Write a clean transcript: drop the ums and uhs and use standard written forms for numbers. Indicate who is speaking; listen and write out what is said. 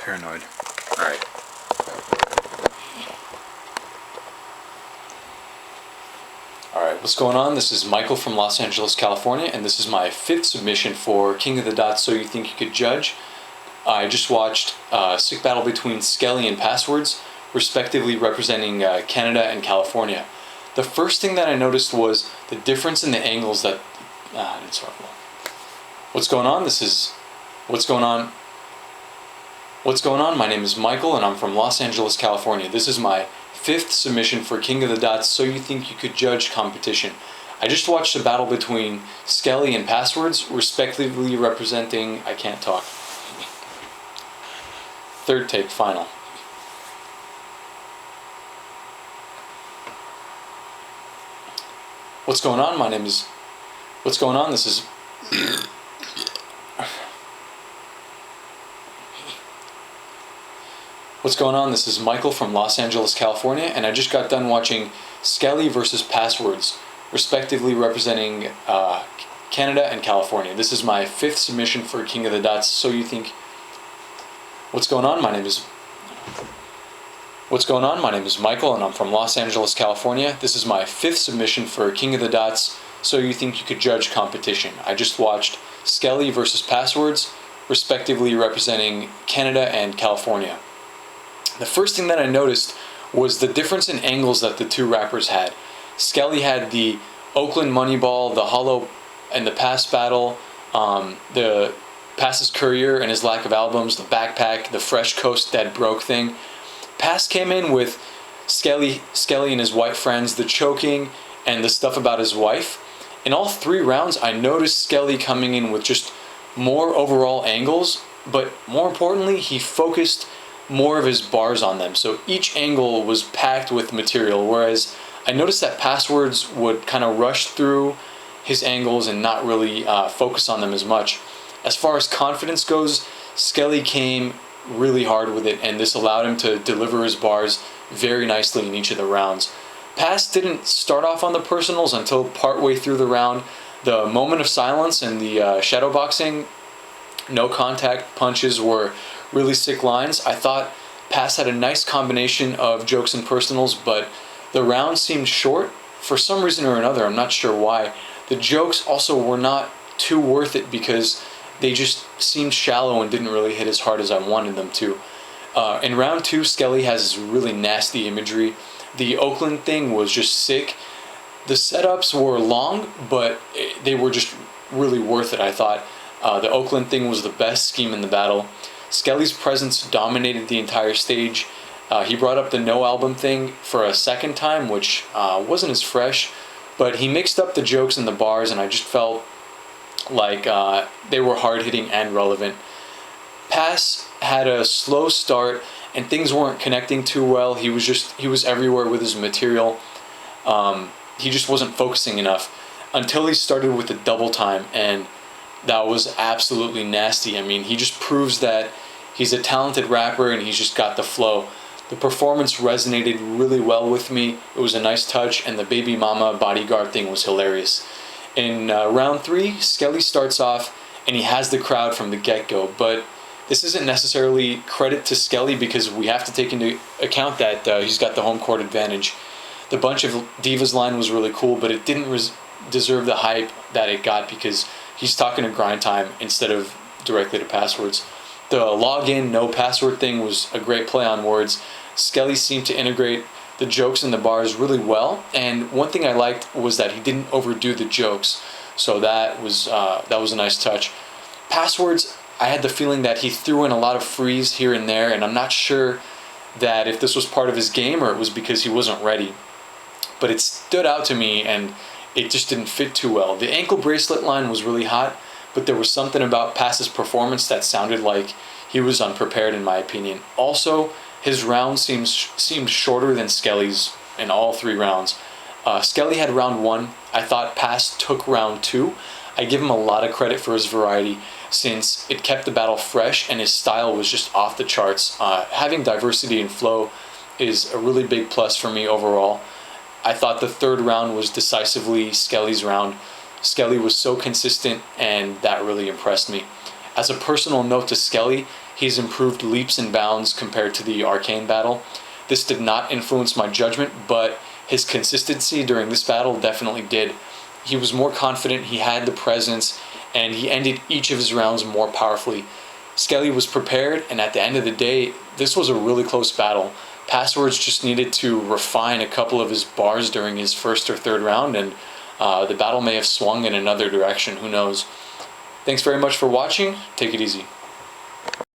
Speaker 1: paranoid.
Speaker 2: Alright. Alright, what's going on? This is Michael from Los Angeles, California, and this is my 5th submission for King of the Dots So You Think You Could Judge. I just watched a sick battle between Skelly and Passwurdz, respectively representing Canada and California. The first thing that I noticed was the difference in the angles that... I didn't start well. What's going on? What's going on? What's going on? My name is Michael and I'm from Los Angeles, California. This is my 5th submission for King of the Dots So You Think You Could Judge competition. I just watched a battle between Skelly and Passwurdz, respectively representing... I can't talk. Third take, final. What's going on? My name is... What's going on? This is... What's going on? This is Michael from Los Angeles, California, and I just got done watching Skelly versus Passwurdz, respectively representing Canada and California. This is my 5th submission for King of the Dots So You Think... What's going on? My name is... What's going on? My name is Michael and I'm from Los Angeles, California. This is my 5th submission for King of the Dots So You Think You Could Judge competition. I just watched Skelly versus Passwurdz, respectively representing Canada and California. The first thing that I noticed was the difference in angles that the two rappers had. Skelly had the Oakland Moneyball, the hollow and the pass battle, the Pass's Courier and his lack of albums, the backpack, the Fresh Coast Dead Broke thing. Pass came in with Skelly and his white friends, the choking, and the stuff about his wife. In all 3 rounds, I noticed Skelly coming in with just more overall angles, but more importantly, he focused more of his bars on them. So each angle was packed with material, whereas I noticed that Passwurdz would kind of rush through his angles and not really focus on them as much. As far as confidence goes, Skelly came really hard with it, and this allowed him to deliver his bars very nicely in each of the rounds. Pass didn't start off on the personals until partway through the round. The moment of silence and the shadow boxing, no contact punches were really sick lines. I thought Pass had a nice combination of jokes and personals, but the round seemed short for some reason or another. I'm not sure why. The jokes also were not too worth it because they just seemed shallow and didn't really hit as hard as I wanted them to. In round 2, Skelly has this really nasty imagery. The Oakland thing was just sick. The setups were long, but they were just really worth it, I thought. The Oakland thing was the best scheme in the battle. Skelly's presence dominated the entire stage. He brought up the no album thing for a second time, which wasn't as fresh, but he mixed up the jokes and the bars, and I just felt like they were hard-hitting and relevant. Pass had a slow start, and things weren't connecting too well. He was everywhere with his material. He just wasn't focusing enough until he started with the double time, and that was absolutely nasty. I mean, he just proves that he's a talented rapper and he's just got the flow. The performance resonated really well with me. It was a nice touch, and the baby mama bodyguard thing was hilarious. In round 3, Skelly starts off and he has the crowd from the get-go, but this isn't necessarily credit to Skelly because we have to take into account that he's got the home court advantage. The Bunch of Divas line was really cool, but it didn't deserve the hype that it got because he's talking to Grind Time instead of directly to Passwurdz. The login, no password thing was a great play on words. Skelly seemed to integrate the jokes and the bars really well, and one thing I liked was that he didn't overdo the jokes, so that was a nice touch. Passwurdz, I had the feeling that he threw in a lot of frees here and there, and I'm not sure that if this was part of his game or it was because he wasn't ready, but it stood out to me and it just didn't fit too well. The ankle bracelet line was really hot, but there was something about Pass's performance that sounded like he was unprepared in my opinion. Also, his round seemed shorter than Skelly's in all 3 rounds. Skelly had round 1. I thought Pass took round 2. I give him a lot of credit for his variety since it kept the battle fresh and his style was just off the charts. Having diversity and flow is a really big plus for me overall. I thought the 3rd round was decisively Skelly's round. Skelly was so consistent and that really impressed me. As a personal note to Skelly, he's improved leaps and bounds compared to the Arcane battle. This did not influence my judgment, but his consistency during this battle definitely did. He was more confident, he had the presence, and he ended each of his rounds more powerfully. Skelly was prepared, and at the end of the day, this was a really close battle. Passwurdz just needed to refine a couple of his bars during his first or third round, and the battle may have swung in another direction, who knows. Thanks very much for watching. Take it easy.